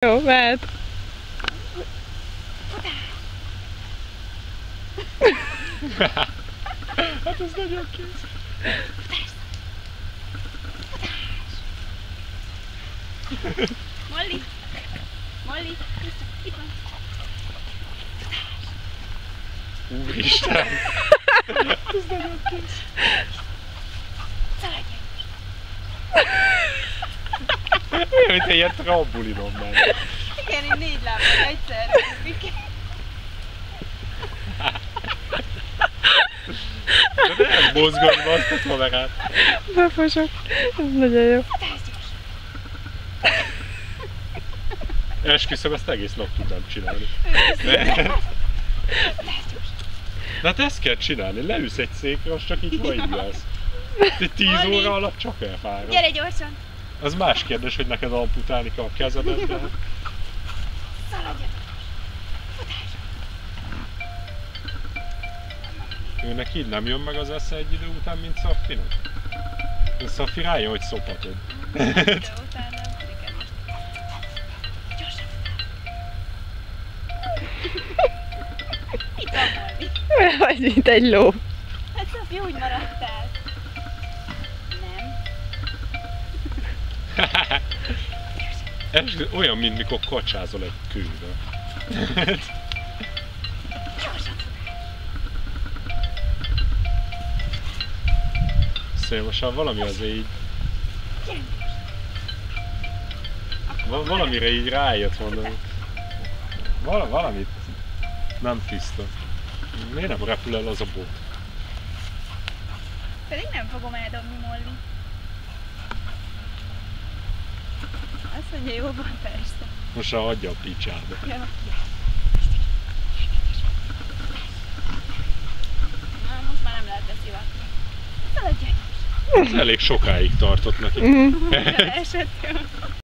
Jó, mehet. Hát ez nagyon kész. Molly! Molly! Itt van! Úristen! Ez nagyon kész. Szaladj! Olyan, mint egy ilyen trambulinon ment. Igen, én 4 lábbal egyszerre. De nem mozgatva azt a kamerát. Befosok. Ez nagyon jó. Esküszöm, ezt egész nap tudnám csinálni. De hát ezt kell csinálni, leülsz egy székre, az csak így hajlálsz. Egy 10 óra alatt csak elfárad. Gyere gyorsan! Az más kérdés, hogy neked amputálni kell a kezedet, de... Szaladjatok! Őnek így nem jön meg az esze egy idő után, mint Szaffinak? Szaffi rájön, hogy szopatod. De utána nekem most... Gyorsan! Itt van Molly. Olyan vagy, mint egy ló. Hát Szafi, úgy maradtál. Nem. Ez olyan, mint mikor kacsázol egy kővel. Gyorsan! Szóval valami azért így... Gyerünk! Valamire így rájött mondani. Valamit nem tiszta. Miért nem repül el az a bot? Pedig nem fogom eldobni, Molly. Azt mondja, jó van, persze. Most már hagyja a picsába. Ja. Na, most már nem lehet beszivatni. Szaladj! Ez elég sokáig tartott neki. Esett, jó.